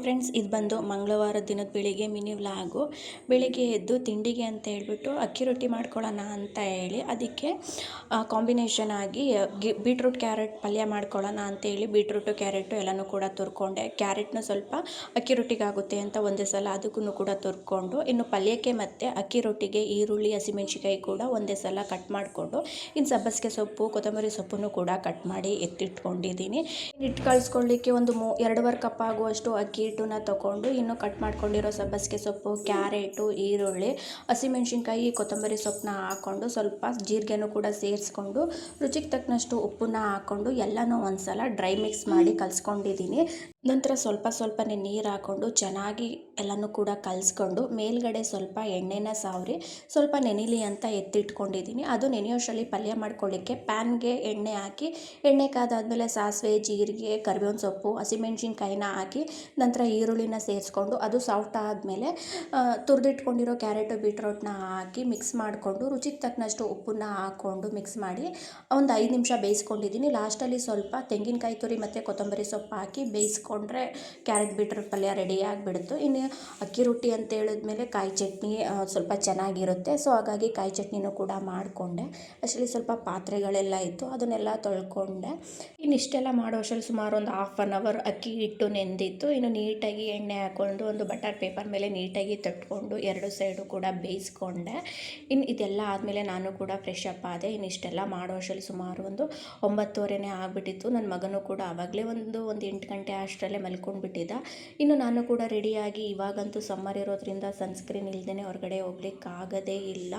Friends, ಇದು ಬಂದು ಮಂಗಳವಾರ ದಿನದ ಬೆಳಿಗ್ಗೆ ಮಿನಿ ವ್ಲಾಗು. ಬೆಳಿಗ್ಗೆ ಎದ್ದು ತಿಂಡಿಗೆ ಅಂತ ಹೇಳ್ಬಿಟ್ಟು ಅಕ್ಕಿ ರೊಟ್ಟಿ ಮಾಡ್ಕೊಳ್ಳೋಣ ಅಂತ ಹೇಳಿ ಅದಕ್ಕೆ ಕಾಂಬಿನೇಷನ್ ಆಗಿ ಬೀಟ್ರೂಟ್ ಕ್ಯಾರೆಟ್ ಪಲ್ಯ ಮಾಡ್ಕೊಳ್ಳೋಣ ಅಂತೇಳಿ ಬೀಟ್ರೂಟು ಕ್ಯಾರೆಟು ಎಲ್ಲನೂ ಕೂಡ ತುರ್ಕೊಂಡೆ. ಕ್ಯಾರೆಟ್ನ ಸ್ವಲ್ಪ ಅಕ್ಕಿ ರೊಟ್ಟಿಗೆ ಆಗುತ್ತೆ ಅಂತ ಒಂದೇ ಸಲ ಅದಕ್ಕೂ ಕೂಡ ತುರ್ಕೊಂಡು, ಇನ್ನು ಪಲ್ಯಕ್ಕೆ ಮತ್ತು ಅಕ್ಕಿ ರೊಟ್ಟಿಗೆ ಈರುಳ್ಳಿ ಹಸಿಮೆಣ್ಸಿಕಾಯಿ ಕೂಡ ಒಂದೇ ಸಲ ಕಟ್ ಮಾಡಿಕೊಂಡು, ಇನ್ನು ಸಬ್ಬಸಿಗೆ ಸೊಪ್ಪು ಕೊತ್ತಂಬರಿ ಸೊಪ್ಪನ್ನು ಕೂಡ ಕಟ್ ಮಾಡಿ ಎತ್ತಿಟ್ಕೊಂಡಿದ್ದೀನಿ. ಹಿಟ್ಟು ಕಳಿಸ್ಕೊಳ್ಳಿಕ್ಕೆ ಒಂದು 2.5 ಕಪ್ ಆಗುವಷ್ಟು ಅಕ್ಕಿ ಹಿಟ್ಟನ್ನ ತೊಗೊಂಡು, ಇನ್ನು ಕಟ್ ಮಾಡ್ಕೊಂಡಿರೋ ಸಬ್ಬಸಿಗೆ ಸೊಪ್ಪು, ಕ್ಯಾರೆಟು, ಈರುಳ್ಳಿ, ಹಸಿಮೆಣ್ಸಿನ್ಕಾಯಿ, ಕೊತ್ತಂಬರಿ ಸೊಪ್ಪನ್ನ ಹಾಕ್ಕೊಂಡು ಸ್ವಲ್ಪ ಜೀರಿಗೆನೂ ಕೂಡ ಸೇರಿಸ್ಕೊಂಡು ರುಚಿಗೆ ತಕ್ಕನಷ್ಟು ಉಪ್ಪನ್ನ ಹಾಕ್ಕೊಂಡು ಎಲ್ಲನೂ ಒಂದ್ಸಲ ಡ್ರೈ ಮಿಕ್ಸ್ ಮಾಡಿ ಕಲಿಸ್ಕೊಂಡಿದ್ದೀನಿ. ನಂತರ ಸ್ವಲ್ಪನೇ ನೀರು ಹಾಕ್ಕೊಂಡು ಚೆನ್ನಾಗಿ ಎಲ್ಲನೂ ಕೂಡ ಕಲಿಸ್ಕೊಂಡು ಮೇಲ್ಗಡೆ ಸ್ವಲ್ಪ ಎಣ್ಣೆನ ಸಾವ್ರಿ ಸ್ವಲ್ಪ ನೆನಿಲಿ ಅಂತ ಎತ್ತಿಟ್ಕೊಂಡಿದ್ದೀನಿ. ಅದು ನೆನೆಯೋಷ್ಟರಲ್ಲಿ ಪಲ್ಯ ಮಾಡ್ಕೊಳ್ಳಿಕ್ಕೆ ಪ್ಯಾನ್ಗೆ ಎಣ್ಣೆ ಹಾಕಿ, ಎಣ್ಣೆ ಕಾದಾದ್ಮೇಲೆ ಸಾಸಿವೆ, ಜೀರಿಗೆ, ಕರಿಬೇವಿನ ಸೊಪ್ಪು, ಹಸಿಮೆಣ್ಸಿನ್ಕಾಯಿನ ಹಾಕಿ ನಂತರ ಈರುಳ್ಳಿನ ಸೇರಿಸ್ಕೊಂಡು ಅದು ಸಾಫ್ಟ್ ಆದಮೇಲೆ ತುರಿದಿಟ್ಕೊಂಡಿರೋ ಕ್ಯಾರೆಟು ಬೀಟ್ರೋಟ್ನ ಹಾಕಿ ಮಿಕ್ಸ್ ಮಾಡಿಕೊಂಡು ರುಚಿಗೆ ತಕ್ಕನಷ್ಟು ಉಪ್ಪನ್ನ ಹಾಕ್ಕೊಂಡು ಮಿಕ್ಸ್ ಮಾಡಿ ಒಂದು 5 ನಿಮಿಷ ಬೇಯಿಸ್ಕೊಂಡಿದ್ದೀನಿ. ಲಾಸ್ಟಲ್ಲಿ ಸ್ವಲ್ಪ ತೆಂಗಿನಕಾಯಿ ತುರಿ ಮತ್ತು ಕೊತ್ತಂಬರಿ ಸೊಪ್ಪು ಹಾಕಿ ಬೇಯಿಸ್ಕೊಂಡ್ರೆ ಕ್ಯಾರೆಟ್ ಬೀಟ್ರೋಟ್ ಪಲ್ಯ ರೆಡಿ ಆಗಿಬಿಡುತ್ತೆ. ಇನ್ನು ಅಕ್ಕಿ ರೊಟ್ಟಿ ಅಂತ ಹೇಳಿದ್ಮೇಲೆ ಕಾಯಿ ಚಟ್ನಿ ಸ್ವಲ್ಪ ಚೆನ್ನಾಗಿರುತ್ತೆ. ಸೊ ಹಾಗಾಗಿ ಕಾಯಿ ಚಟ್ನಿನೂ ಕೂಡ ಮಾಡಿಕೊಂಡೆ. ಅಷ್ಟರಲ್ಲಿ ಸ್ವಲ್ಪ ಪಾತ್ರೆಗಳೆಲ್ಲ ಇತ್ತು, ಅದನ್ನೆಲ್ಲ ತೊಳ್ಕೊಂಡೆ. ಇನ್ನು ಇಷ್ಟೆಲ್ಲ ಮಾಡೋ ಅಷ್ಟರಲ್ಲಿ ಸುಮಾರು ಒಂದು 1/2 ಅವರ್ ಅಕ್ಕಿ ಹಿಟ್ಟು ನೆಂದಿತ್ತು. ಇನ್ನು ನೀಟಾಗಿ ಎಣ್ಣೆ ಹಾಕ್ಕೊಂಡು ಒಂದು ಬಟರ್ ಪೇಪರ್ ಮೇಲೆ ನೀಟಾಗಿ ತಟ್ಕೊಂಡು 2 ಸೈಡು ಕೂಡ ಬೇಯಿಸ್ಕೊಂಡೆ. ಇನ್ನು ಇದೆಲ್ಲ ಆದಮೇಲೆ ನಾನು ಕೂಡ ಫ್ರೆಶ್ ಅಪ್ ಆದೆ. ಇನ್ನು ಇಷ್ಟೆಲ್ಲ ಮಾಡೋ ಅಷ್ಟರಲ್ಲಿ ಸುಮಾರು ಒಂದು 9:30 ಆಗಿಬಿಟ್ಟಿತ್ತು. ನನ್ನ ಮಗನೂ ಕೂಡ ಆವಾಗಲೇ ಒಂದು 8 ಗಂಟೆ ಅಷ್ಟರಲ್ಲೇ ಮಲ್ಕೊಂಡ್ಬಿಟ್ಟಿದ್ದ. ಇನ್ನು ನಾನು ಕೂಡ ರೆಡಿಯಾಗಿ, ಇವಾಗಂತೂ ಸಮ್ಮರ್ ಇರೋದ್ರಿಂದ ಸನ್ಸ್ಕ್ರೀನ್ ಇಲ್ಲದೇ ಹೊರಗಡೆ ಹೋಗ್ಲಿಕ್ಕಾಗೋದೇ ಇಲ್ಲ.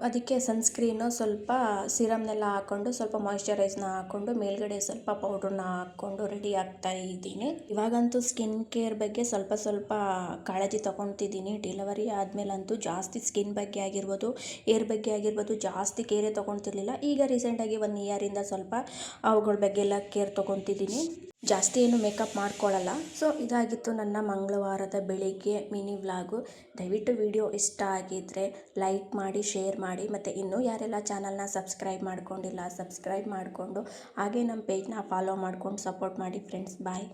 ಅದಕ್ಕೆ ಸನ್ಸ್ಕ್ರೀನು ಸ್ವಲ್ಪ ಸಿರಮ್ನೆಲ್ಲ ಹಾಕ್ಕೊಂಡು ಸ್ವಲ್ಪ ಮಾಯಿಶ್ಚರೈಸ್ನ ಹಾಕ್ಕೊಂಡು ಮೇಲ್ಗಡೆ ಸ್ವಲ್ಪ ಪೌಡ್ರನ್ನ ಹಾಕ್ಕೊಂಡು ರೆಡಿ ಆಗ್ತಾ ಇದ್ದೀನಿ. ಇವಾಗಂತೂ ಸ್ಕಿನ್ ಕೇರ್ ಬಗ್ಗೆ ಸ್ವಲ್ಪ ಕಾಳಜಿ ತೊಗೊತಿದ್ದೀನಿ. ಡೆಲಿವರಿ ಆದಮೇಲಂತೂ ಜಾಸ್ತಿ ಸ್ಕಿನ್ ಬಗ್ಗೆ ಆಗಿರ್ಬೋದು, ಏರ್ ಬಗ್ಗೆ ಆಗಿರ್ಬೋದು ಜಾಸ್ತಿ ಕೇರೇ ತೊಗೊತಿರ್ಲಿಲ್ಲ. ಈಗ ರೀಸೆಂಟಾಗಿ 1 ಇಯರಿಂದ ಸ್ವಲ್ಪ ಅವುಗಳ ಬಗ್ಗೆ ಎಲ್ಲ ಕೇರ್ ತೊಗೊತಿದ್ದೀನಿ. ಜಾಸ್ತಿ ಏನು ಮೇಕಪ್ ಮಾಡ್ಕೊಳ್ಳಲ್ಲ. ಸೊ ಇದಾಗಿತ್ತು ನನ್ನ ಮಂಗಳವಾರದ ಬೆಳಿಗ್ಗೆ ಮಿನಿ ವ್ಲಾಗು. ದಯವಿಟ್ಟು ವಿಡಿಯೋ ಇಷ್ಟ ಆಗಿದ್ದರೆ ಲೈಕ್ ಮಾಡಿ, ಶೇರ್ ಮಾಡಿ, ಮತ್ತು ಇನ್ನೂ ಯಾರೆಲ್ಲ ಚಾನಲ್ನ ಸಬ್ಸ್ಕ್ರೈಬ್ ಮಾಡ್ಕೊಂಡಿಲ್ಲ ಸಬ್ಸ್ಕ್ರೈಬ್ ಮಾಡಿಕೊಂಡು ಹಾಗೆ ನಮ್ಮ ಪೇಜ್ನ ಫಾಲೋ ಮಾಡ್ಕೊಂಡು ಸಪೋರ್ಟ್ ಮಾಡಿ ಫ್ರೆಂಡ್ಸ್. ಬಾಯ್.